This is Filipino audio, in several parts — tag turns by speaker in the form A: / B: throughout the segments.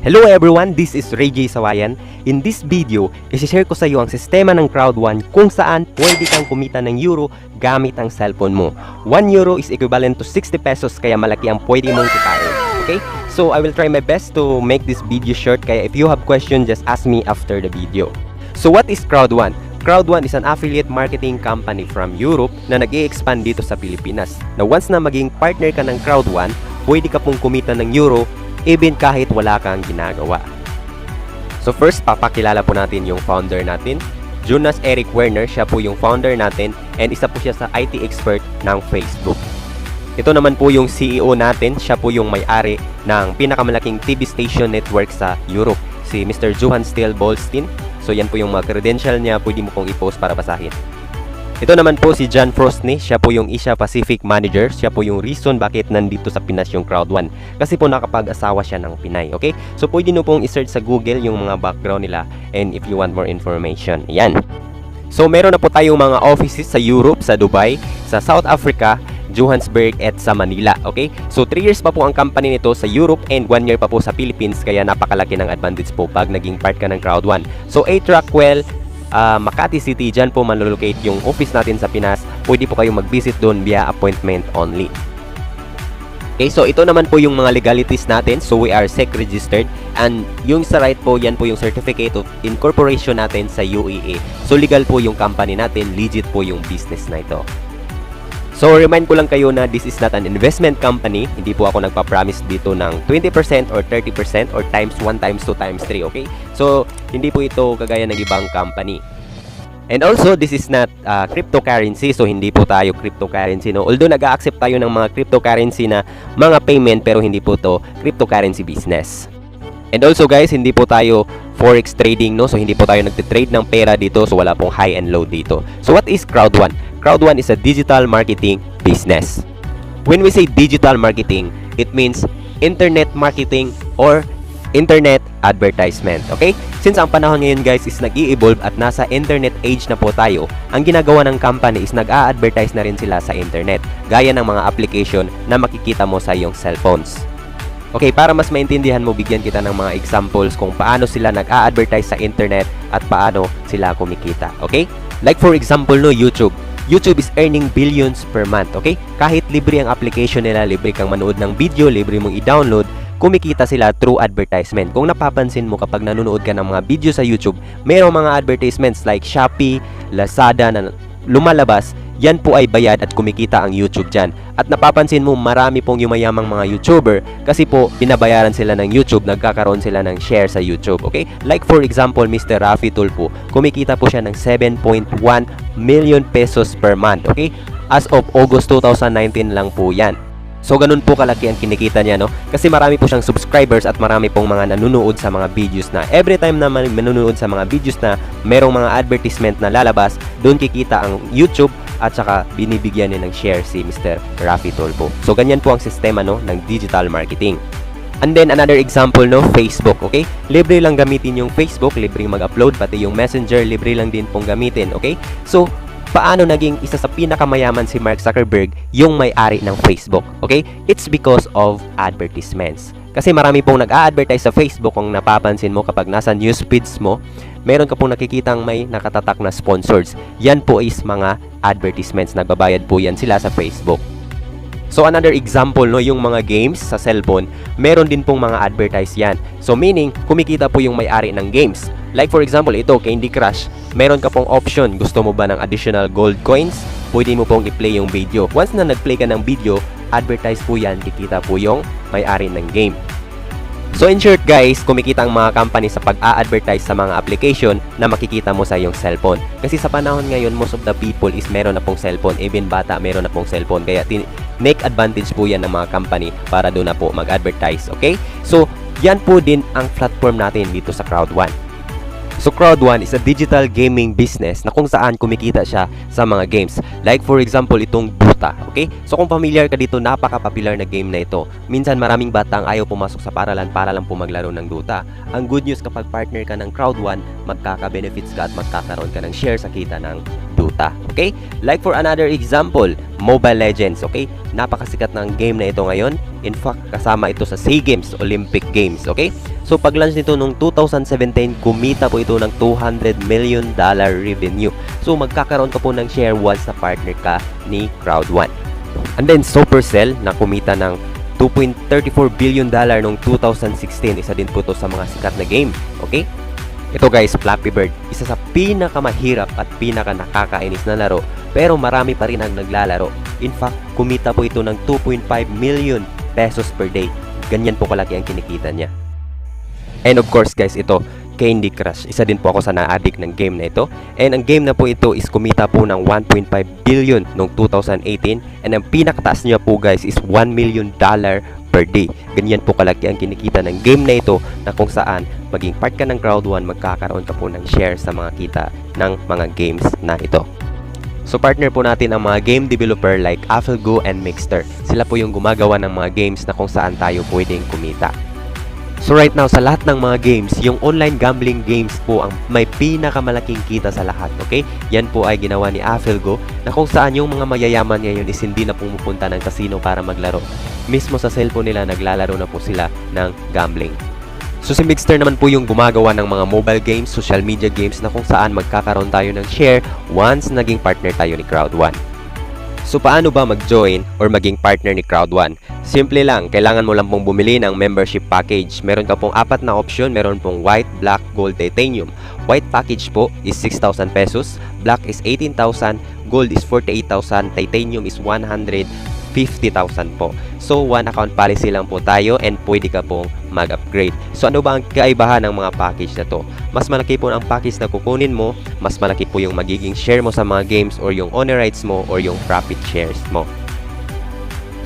A: Hello everyone, this is Ray J. Sawayan. In this video, isi-share ko sa iyo ang sistema ng CROWD1 kung saan pwede kang kumita ng euro gamit ang cellphone mo. 1 euro is equivalent to 60 pesos kaya malaki ang pwede mong kitain. Okay? So I will try my best to make this video short kaya if you have questions, just ask me after the video. So what is CROWD1? CROWD1 is an affiliate marketing company from Europe na nag-i-expand dito sa Pilipinas. Na once na maging partner ka ng CROWD1, pwede ka pong kumita ng euro even kahit wala kang ginagawa. So first, papakilala po natin yung founder natin. Jonas Eric Werner, siya po yung founder natin and isa po siya sa IT expert ng Facebook. Ito naman po yung CEO natin, siya po yung may-ari ng pinakamalaking TV station network sa Europe, si Mr. Johan Steele Bolstein. So yan po yung mga credential niya, pwede mo pong i-post para basahin. Ito naman po si John Frostney, siya po yung Asia Pacific Manager, siya po yung reason bakit nandito sa Pinas yung CROWD1. Kasi po nakapag-asawa siya ng Pinay, okay? So pwede nyo pong i-search sa Google yung mga background nila and if you want more information, yan. So meron na po tayong mga offices sa Europe, sa Dubai, sa South Africa, Johannesburg at sa Manila, okay? So 3 years pa po ang company nito sa Europe and 1 year pa po sa Philippines, kaya napakalaki ng advantage po pag naging part ka ng CROWD1. So 8 Rockwell, Makati City, dyan po manlolocate yung office natin sa Pinas. Pwede po kayong mag-visit doon via appointment only. Okay, so ito naman po yung mga legalities natin. So we are SEC registered and yung sa right po, yan po yung certificate of incorporation natin sa UAE. So legal po yung company natin, legit po yung business na ito. So remind ko lang kayo na this is not an investment company. Hindi po ako nagpa-promise dito ng 20% or 30% or times 1 times 2 times 3, okay? So hindi po ito kagaya ng ibang company. And also this is not cryptocurrency. So hindi po tayo cryptocurrency, no? Although nag-a-accept tayo ng mga cryptocurrency na mga payment, pero hindi po to cryptocurrency business. And also guys, hindi po tayo forex trading, no? So hindi po tayo nagte-trade ng pera dito. So wala pong high and low dito. So what is CROWD1? CROWD1 is a digital marketing business. When we say digital marketing, it means internet marketing or internet advertisement, okay? Since ang panahon ngayon guys is nag-i-evolve at nasa internet age na po tayo, ang ginagawa ng company is nag-a-advertise na rin sila sa internet, gaya ng mga application na makikita mo sa iyong cellphones. Okay, para mas maintindihan mo, bigyan kita ng mga examples kung paano sila nag-a-advertise sa internet at paano sila kumikita, okay? Like for example, no, YouTube is earning billions per month, okay? Kahit libre ang application nila, libre kang manood ng video, libre mong i-download, kumikita sila through advertisement. Kung napapansin mo kapag nanonood ka ng mga video sa YouTube, mayroong mga advertisements like Shopee, Lazada na lumalabas, yan po ay bayad at kumikita ang YouTube dyan. At napapansin mo, marami pong yumayamang mga YouTuber kasi po binabayaran sila ng YouTube, nagkakaroon sila ng share sa YouTube, okay? Like for example, Mr. Rafi Tulfo, kumikita po siya ng 7.1 million pesos per month, okay? As of August 2019 lang po yan. So ganun po kalaki ang kinikita niya, no? Kasi marami po siyang subscribers at marami pong mga nanonood sa mga videos na every time na manonood sa mga videos na merong mga advertisement na lalabas, doon kikita ang YouTube at saka binibigyan niya ng share si Mr. Rafi Tulfo. So ganyan po ang sistema, no, ng digital marketing. And then another example, no, Facebook, okay? Libre lang gamitin yung Facebook, libre mag-upload, pati yung Messenger libre lang din pong gamitin, okay? So paano naging isa sa pinakamayaman si Mark Zuckerberg, yung may-ari ng Facebook, okay? It's because of advertisements. Kasi marami pong nag-a-advertise sa Facebook. Kung napapansin mo kapag nasa news feeds mo, meron ka pong nakikitang may nakatatak na sponsors. Yan po is mga advertisements. Nagbabayad po yan sila sa Facebook. So another example, no, yung mga games sa cellphone, meron din pong mga advertise yan. So meaning, kumikita po yung may-ari ng games. Like for example, ito, Candy Crush, meron ka pong option. Gusto mo ba ng additional gold coins? Pwede mo pong i-play yung video. Once na nag-play ka ng video, advertise po yan, kikita po yung may-ari ng game. So in short guys, kumikita ang mga company sa pag-a-advertise sa mga application na makikita mo sa iyong cellphone. Kasi sa panahon ngayon, most of the people is meron na pong cellphone. Even bata, meron na pong cellphone. Kaya make advantage po yan ng mga company para doon na po mag-advertise. Okay? So yan po din ang platform natin dito sa CROWD1. So CROWD1 is a digital gaming business na kung saan kumikita siya sa mga games. Like for example, itong Dota, okay? So kung familiar ka dito, napaka-popular na game na ito. Minsan maraming bata ang ayaw pumasok sa paralan para lang po maglaro ng Dota. Ang good news, kapag partner ka ng CROWD1, magkaka-benefits ka at magkakaroon ka ng share sa kita ng Dota, okay? Like for another example, Mobile Legends, okay? Napakasikat ng game na ito ngayon. In fact, kasama ito sa SEA Games, Olympic Games, okay? So pag-launch nito noong 2017, kumita po ito ng $200 million revenue. So magkakaroon ka po ng share once na partner ka ni CROWD1. And then Supercell na kumita ng $2.34 billion noong 2016. Isa din po ito sa mga sikat na game, okay? Ito guys, Flappy Bird, isa sa pinakamahirap at pinaka-nakakainis na laro, pero marami pa rin ang naglalaro. In fact, kumita po ito ng 2.5 million pesos per day. Ganyan po kalaki ang kinikita niya. And of course guys, ito, Candy Crush. Isa din po ako sa na-addict ng game na ito. And ang game na po ito is kumita po ng 1.5 billion noong 2018. And ang pinakataas niya po guys is $1 million per day. Ganyan po kalaki ang kinikita ng game na ito, na kung saan maging part ka ng CROWD1, magkakaroon ka po ng share sa mga kita ng mga games na ito. So partner po natin ang mga game developer like AffleGo and Mixter. Sila po yung gumagawa ng mga games na kung saan tayo pwedeng kumita. So right now, sa lahat ng mga games, yung online gambling games po ang may pinakamalaking kita sa lahat, okay? Yan po ay ginawa ni AffleGo, na kung saan yung mga mayayaman ngayon is hindi na pumupunta ng casino para maglaro. Mismo sa cellphone nila, naglalaro na po sila ng gambling. So si Mixter naman po yung gumagawa ng mga mobile games, social media games, na kung saan magkakaroon tayo ng share once naging partner tayo ni CROWD1. So paano ba mag-join or maging partner ni CROWD1? Simple lang, kailangan mo lang pong bumili ng membership package. Meron ka pong 4 na option, meron pong white, black, gold, titanium. White package po is 6,000 pesos, black is 18,000, gold is 48,000, titanium is 150,000 po. So, one account policy lang po tayo and pwede ka pong mag-upgrade. So, ano ba ang kaibahan ng mga package na to? Mas malaki po ang package na kukunin mo, mas malaki po yung magiging share mo sa mga games or yung honor rights mo or yung profit shares mo.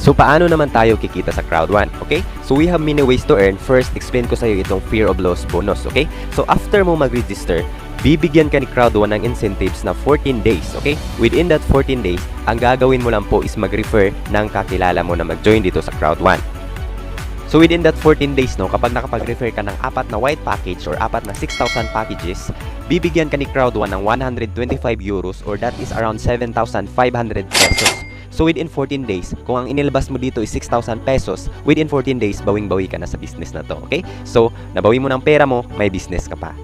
A: So, paano naman tayo kikita sa CROWD1? Okay? So, we have many ways to earn. First, explain ko sa iyo itong fear of loss bonus. Okay? So, after mo mag-register, bibigyan ka ni CROWD1 ng incentives na 14 days, okay? Within that 14 days, ang gagawin mo lang po is mag-refer ng kakilala mo na mag-join dito sa CROWD1. So within that 14 days, no, kapag nakapag-refer ka ng 4 na white package or 4 na 6,000 packages, bibigyan ka ni CROWD1 ng 125 euros or that is around 7,500 pesos. So within 14 days, kung ang inilabas mo dito is 6,000 pesos, within 14 days, bawing-bawi ka na sa business na to, okay? So, nabawi mo ng pera mo, may business ka pa.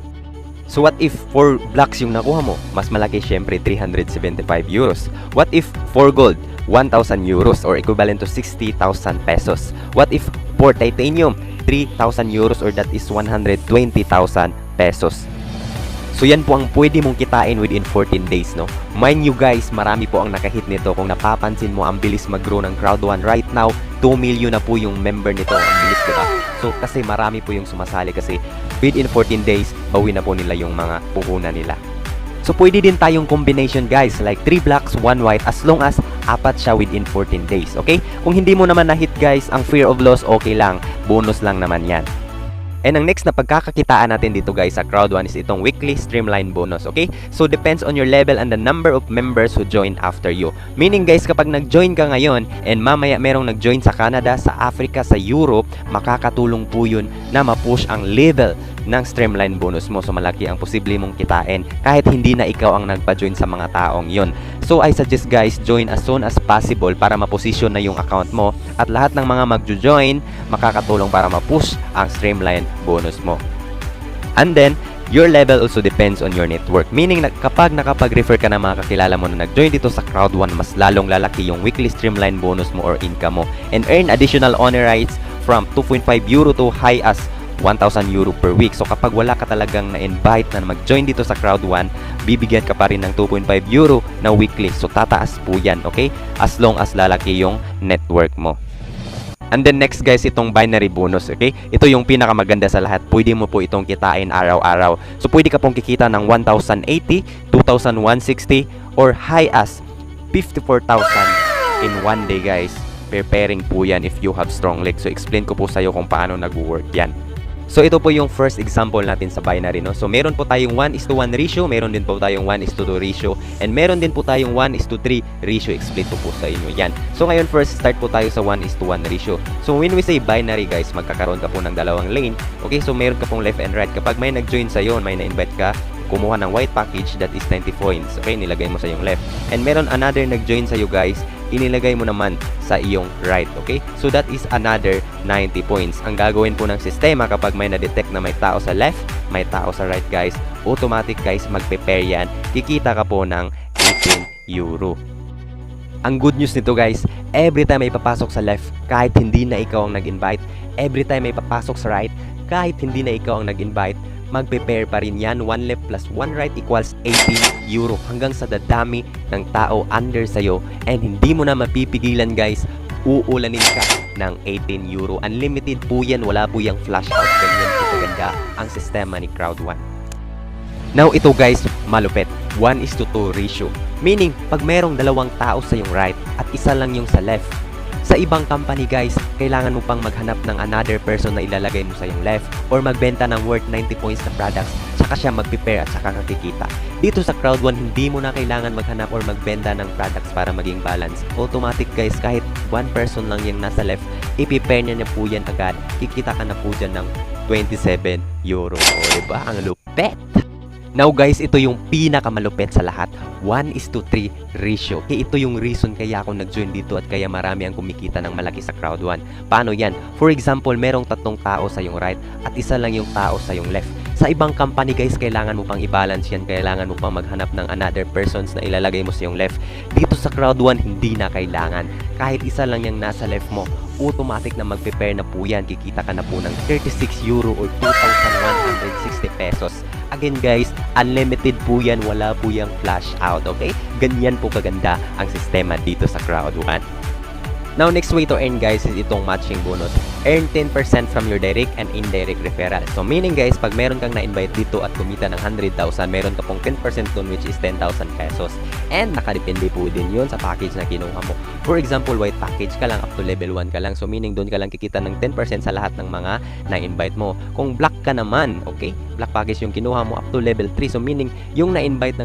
A: So what if 4 blocks yung nakuha mo? Mas malaki syempre, 375 euros. What if 4 gold? 1,000 euros or equivalent to 60,000 pesos. What if 4 titanium? 3,000 euros or that is 120,000 pesos. So yan po ang pwede mong kitain within 14 days, no? Mind you guys, marami po ang nakahit nito. Kung napapansin mo, ang bilis mag-grow ng CROWD1 right now, 2 million na po yung member nito. Ang bilis, diba? So kasi marami po yung sumasali kasi within 14 days, bawi na po nila yung mga puhunan nila. So pwede din tayong combination guys, like 3 blacks, 1 white, as long as 4 siya within 14 days, okay? Kung hindi mo naman na-hit guys, ang fear of loss, okay lang. Bonus lang naman yan. And ang next na pagkakakitaan natin dito guys sa CROWD1 is itong weekly streamline bonus, okay? So depends on your level and the number of members who join after you. Meaning guys, kapag nag-join ka ngayon and mamaya merong nag-join sa Canada, sa Africa, sa Europe, makakatulong po yun na ma-push ang level ng streamline bonus mo. So malaki ang posible mong kitain kahit hindi na ikaw ang nagpa-join sa mga taong yon. So I suggest guys, join as soon as possible para ma-position na yung account mo at lahat ng mga mag-join makakatulong para ma-push ang streamline bonus mo. And then, your level also depends on your network. Meaning, kapag nakapag-refer ka ng mga kakilala mo na nag-join dito sa CROWD1, mas lalong lalaki yung weekly streamline bonus mo or income mo. And earn additional honor rights from 2.5 euro to high as 1,000 euro per week. So kapag wala ka talagang na-invite na mag-join dito sa CROWD1, bibigyan ka pa rin ng 2.5 euro na weekly. So tataas po yan, okay? As long as lalaki yung network mo. And then next guys, itong binary bonus, okay? Ito yung pinakamaganda sa lahat. Pwede mo po itong kitain araw-araw. So pwede ka pong kikita ng 1,080, 2,160, or high as 54,000 in one day guys. Preparing po yan if you have strong legs. So explain ko po sa'yo kung paano nag-work yan. So ito po yung first example natin sa binary, no? So meron po tayong 1:1 ratio, meron din po tayong 1:2 ratio, and meron din po tayong 1:3 ratio. Explain ko po sa inyo yan. So ngayon first, start po tayo sa 1:1 ratio. So when we say binary guys, magkakaroon ka po ng dalawang lane. Okay, so meron ka pong left and right. Kapag may nag-join sa'yo, may na-invite ka, kumuha ng white package, that is 90 points. Okay, nilagay mo sa yung left. And meron another nag-join sa'yo guys, inilagay mo naman sa iyong right, okay? So that is another 90 points. Ang gagawin po ng sistema kapag may na-detect na may tao sa left, may tao sa right guys, automatic guys mag-prepare yan. Kikita ka po ng 18 euro. Ang good news nito guys, every time may papasok sa left, kahit hindi na ikaw ang nag-invite, every time may papasok sa right, kahit hindi na ikaw ang nag-invite, mag-prepare pa rin yan. 1 left plus 1 right equals 18 euro hanggang sa dadami ng tao under sa'yo, and hindi mo na mapipigilan guys, uulanin ka ng 18 euro. Unlimited po yan, wala po yung flash out. Ganyan po kaganda ang sistema ni CROWD1. Now ito guys, malupit, 1:2 ratio. Meaning, pag merong dalawang tao sa yung right at isa lang yung sa left, sa ibang company guys, kailangan mo pang maghanap ng another person na ilalagay mo sa yung left or magbenta ng worth 90 points na products, saka siya mag-prepare at saka kakikita. Dito sa CROWD1, hindi mo na kailangan maghanap or magbenta ng products para maging balance. Automatic guys, kahit one person lang yung nasa left, i-prepare niya na po yan agad. Kikita ka na po dyan ng 27 euro. O diba? Ang lupet! Now guys, ito yung pinakamalupit sa lahat, 1:3 ratio. Ito yung reason kaya ako nag-join dito at kaya marami ang kumikita ng malaki sa CROWD1. Paano yan? For example, merong 3 tao sa yung right at isa lang yung tao sa yung left. Sa ibang company guys, kailangan mo pang i-balance yan. Kailangan mo pang maghanap ng another persons na ilalagay mo sa yung left. Dito sa CROWD1, hindi na kailangan. Kahit isa lang yung nasa left mo, automatic na mag-prepare na po yan. Kikita ka na po ng 36 euro or 2,160 pesos. Again guys, unlimited po yan, wala po yung flash out, okay? Ganyan po kaganda ang sistema dito sa CROWD1. Now, next way to earn guys is itong matching bonus. Earn 10% from your direct and indirect referral. So, meaning guys, pag meron kang na-invite dito at kumita ng 100,000, meron ka pong 10% dun which is 10,000 pesos. And nakadepende po din yun sa package na kinuha mo. For example, white package ka lang, up to level 1 ka lang. So, meaning doon ka lang kikita ng 10% sa lahat ng mga na-invite mo. Kung black ka naman, okay? Black package yung kinuha mo up to level 3. So, meaning, yung na-invite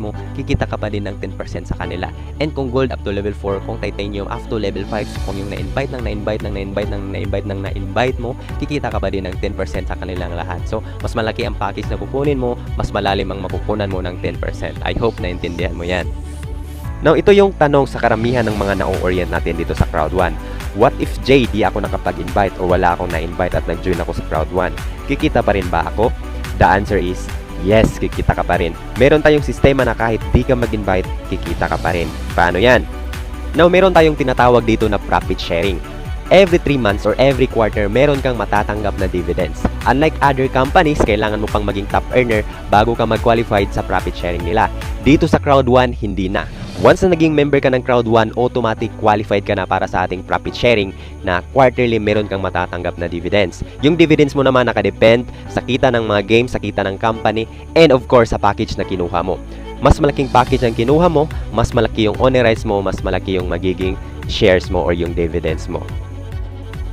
A: mo, kikita ka pa din ng 10% sa kanila. And kung gold, up to level 4. Kung titanium, up to level 5. So, kung yung na-invite mo, kikita ka pa din ng 10% sa kanilang lahat. So, mas malaki ang package na kukunin mo, mas malalim ang makukunan mo ng 10%. I hope naintindihan mo yan. Now, ito yung tanong sa karamihan ng mga na-orient natin dito sa CROWD1. What if Jay, di ako nakapag-invite o wala akong na-invite at nag-join ako sa CROWD1? Kikita pa rin ba ako? The answer is yes, kikita ka pa rin. Meron tayong sistema na kahit di ka mag-invite, kikita ka pa rin. Paano yan? Now, meron tayong tinatawag dito na profit sharing. Every 3 months or every quarter, meron kang matatanggap na dividends. Unlike other companies, kailangan mo pang maging top earner bago ka mag-qualified sa profit sharing nila. Dito sa CROWD1, hindi na. Once na naging member ka ng CROWD1, automatic qualified ka na para sa ating profit sharing na quarterly meron kang matatanggap na dividends. Yung dividends mo naman nakadepend sa kita ng mga games, sa kita ng company, and of course sa package na kinuha mo. Mas malaking package ang kinuha mo, mas malaki yung owner rights mo, mas malaki yung magiging shares mo or yung dividends mo.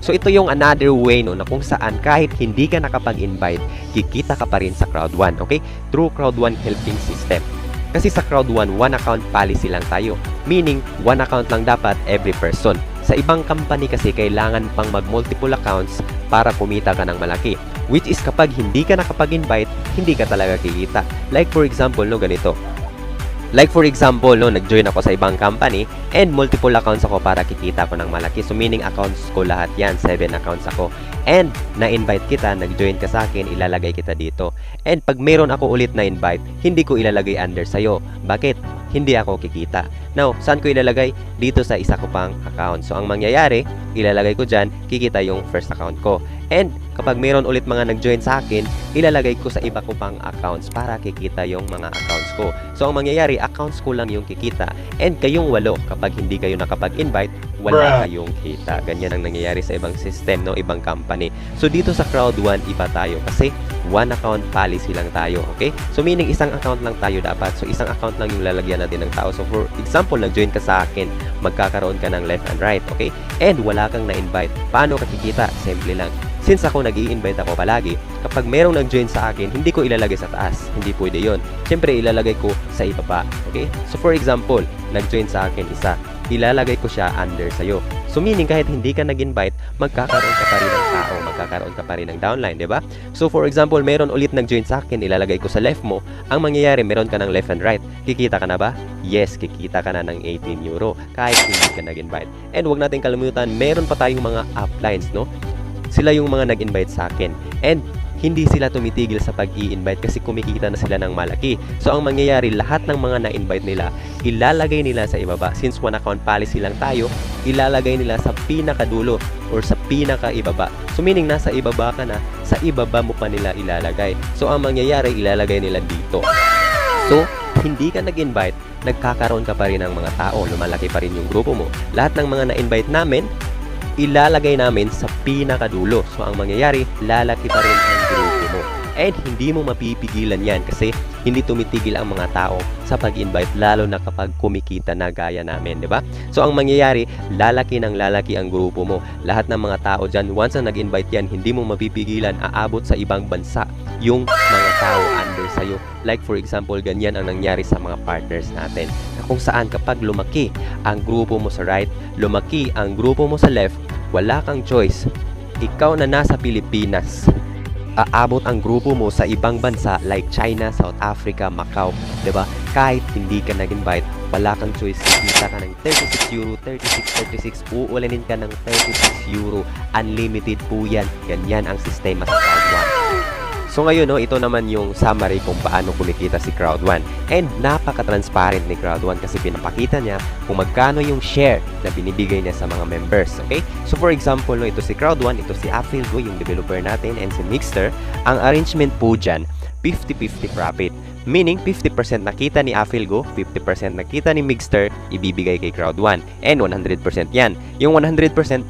A: So ito yung another way no, na kung saan kahit hindi ka nakapag-invite, kikita ka pa rin sa CROWD1, okay? Through CROWD1 helping system. Kasi sa CROWD1, one account policy lang tayo. Meaning, one account lang dapat every person. Sa ibang company kasi kailangan pang mag-multiple accounts para kumita ka ng malaki. Which is kapag hindi ka nakapag-invite, hindi ka talaga kikita. Like for example, no, ganito. Like for example, no, nag-join ako sa ibang company and multiple accounts ako para kikita ko ng malaki. So meaning accounts ko lahat yan, 7 accounts ako. And na-invite kita, nag-join ka sa akin, ilalagay kita dito. And pag meron ako ulit na-invite, hindi ko ilalagay under sa'yo. Bakit? Hindi ako kikita. Now, saan ko ilalagay? Dito sa isa ko pang account. So ang mangyayari, ilalagay ko dyan, kikita yung first account ko. And kapag mayroon ulit mga nag-join sa akin, ilalagay ko sa iba ko pang accounts para kikita yung mga accounts ko. So ang mangyayari, accounts ko lang yung kikita. And kayong 8, kapag hindi kayo nakapag-invite, wala kayong kita. Ganyan ang nangyayari sa ibang system, no? Ibang company. So dito sa CROWD1, iba tayo kasi one account policy lang tayo, okay? So meaning isang account lang tayo dapat. So isang account lang yung lalagyan natin ng tao. So for example, nag-join ka sa akin, magkakaroon ka ng left and right, okay? And wala kang na-invite. Paano ka kikita? Simple lang. Since ako nag-i-invite ako palagi, kapag merong nag-join sa akin, hindi ko ilalagay sa taas. Hindi pwede yon. Siyempre, ilalagay ko sa ibaba. Okay? So, for example, nag-join sa akin isa, ilalagay ko siya under sa'yo. So, meaning kahit hindi ka nag-invite, magkakaroon ka pa rin ng tao, magkakaroon ka pa rin ng downline, di ba? So for example, meron ulit nag-join sa akin, ilalagay ko sa left mo, ang mangyayari, meron ka ng left and right. Kikita ka na ba? Yes, kikita ka na ng 18 euro kahit hindi ka nag-invite. And wag natin kalimutan, meron pa tayong mga uplines, no? Sila yung mga nag-invite sa akin. And hindi sila tumitigil sa pag-i-invite kasi kumikita na sila ng malaki. So ang mangyayari, lahat ng mga na-invite nila, ilalagay nila sa ibaba. Since one account policy lang tayo, ilalagay nila sa pinakadulo or sa pinaka-ibaba. So meaning nasa ibaba ka na, sa ibaba mo pa nila ilalagay. So ang mangyayari, ilalagay nila dito. So hindi ka nag-invite, nagkakaroon ka pa rin ng mga tao, lumalaki pa rin yung grupo mo. Lahat ng mga na-invite namin, ilalagay namin sa pinakadulo. So ang mangyayari, lalaki pa rin ang grupo mo. And hindi mo mapipigilan yan kasi hindi tumitigil ang mga tao sa pag-invite, lalo na kapag kumikita na gaya namin, di ba? So ang mangyayari, lalaki ng lalaki ang grupo mo. Lahat ng mga tao dyan, once na nag-invite yan, hindi mo mapipigilan, aabot sa ibang bansa yung mga tao under sa'yo. Like for example, ganyan ang nangyari sa mga partners natin. Kung saan kapag lumaki ang grupo mo sa right, lumaki ang grupo mo sa left, wala kang choice. Ikaw na nasa Pilipinas, aabot ang grupo mo sa ibang bansa like China, South Africa, Macau, 'di ba? Kahit hindi ka nag-invite, wala kang choice. Kikita ka ng 36 euro, 36, uulanin ka ng 36 euro. Unlimited po yan. Ganyan ang sistema sa CROWD1. So ngayon, no, ito naman yung summary kung paano kumikita si CROWD1. And napaka-transparent ni CROWD1 kasi pinapakita niya kung magkano yung share na binibigay niya sa mga members. Okay? So for example, no, ito si CROWD1, ito si Affilgo, yung developer natin, and si Mixter. Ang arrangement po dyan, 50-50 profit. Meaning, 50% nakita ni Affilgo, 50% nakita ni Mixter, ibibigay kay CROWD1. And 100% yan. Yung 100%, 20%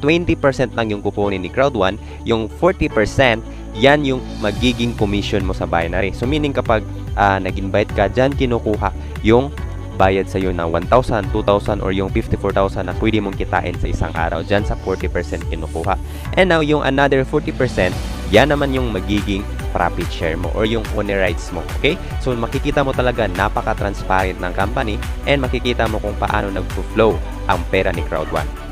A: lang yung kukunin ni CROWD1. Yung 40%, yan yung magiging commission mo sa binary. So meaning kapag nag-invite ka, dyan kinukuha yung bayad sa'yo na 1,000, 2,000 or yung 54,000 na pwede mong kitain sa isang araw. Dyan sa 40% kinukuha. And now yung another 40%, yan naman yung magiging profit share mo or yung owner rights mo. Okay? So makikita mo talaga napaka-transparent ng company and makikita mo kung paano nag-flow ang pera ni CROWD1.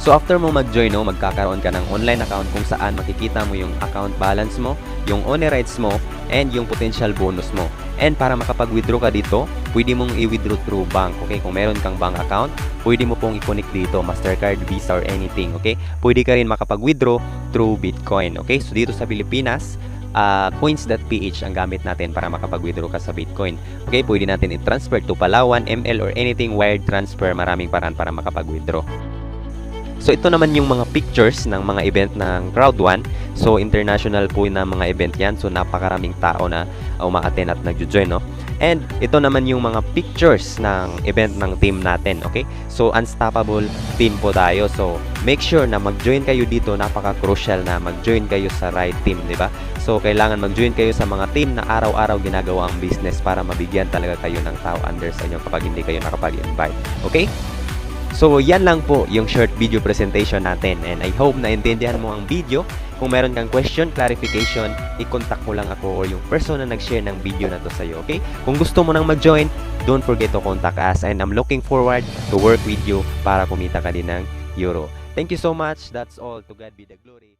A: So after mo mag-join, no, magkakaroon ka ng online account kung saan makikita mo yung account balance mo, yung owner rights mo, and yung potential bonus mo. And para makapag-withdraw ka dito, pwede mong i-withdraw through bank. Okay? Kung meron kang bank account, pwede mo pong i-connect dito, Mastercard, Visa, or anything. Okay? Pwede ka rin makapag-withdraw through Bitcoin. Okay? So dito sa Pilipinas, coins.ph ang gamit natin para makapag-withdraw ka sa Bitcoin. Okay? Pwede natin i-transfer to Palawan, ML, or anything wired transfer. Maraming paraan para makapag-withdraw. So ito naman yung mga pictures ng mga event ng CROWD1. So international po na mga event yan. So napakaraming tao na uma-attend at nagjo-join, no? And ito naman yung mga pictures ng event ng team natin, okay? So unstoppable team po tayo. So make sure na mag-join kayo dito. Napaka-crucial na mag-join kayo sa right team, di ba? So kailangan mag-join kayo sa mga team na araw-araw ginagawa ang business para mabigyan talaga kayo ng tao under sa inyo kapag hindi kayo nakapag-invite. Okay? So, yan lang po yung short video presentation natin. And I hope na intindihan mo ang video. Kung meron kang question, clarification, i-contact mo lang ako or yung person na nag-share ng video na to sa'yo, okay? Kung gusto mo nang mag-join, don't forget to contact us. And I'm looking forward to work with you para kumita ka din ng euro. Thank you so much. That's all. To God be the glory.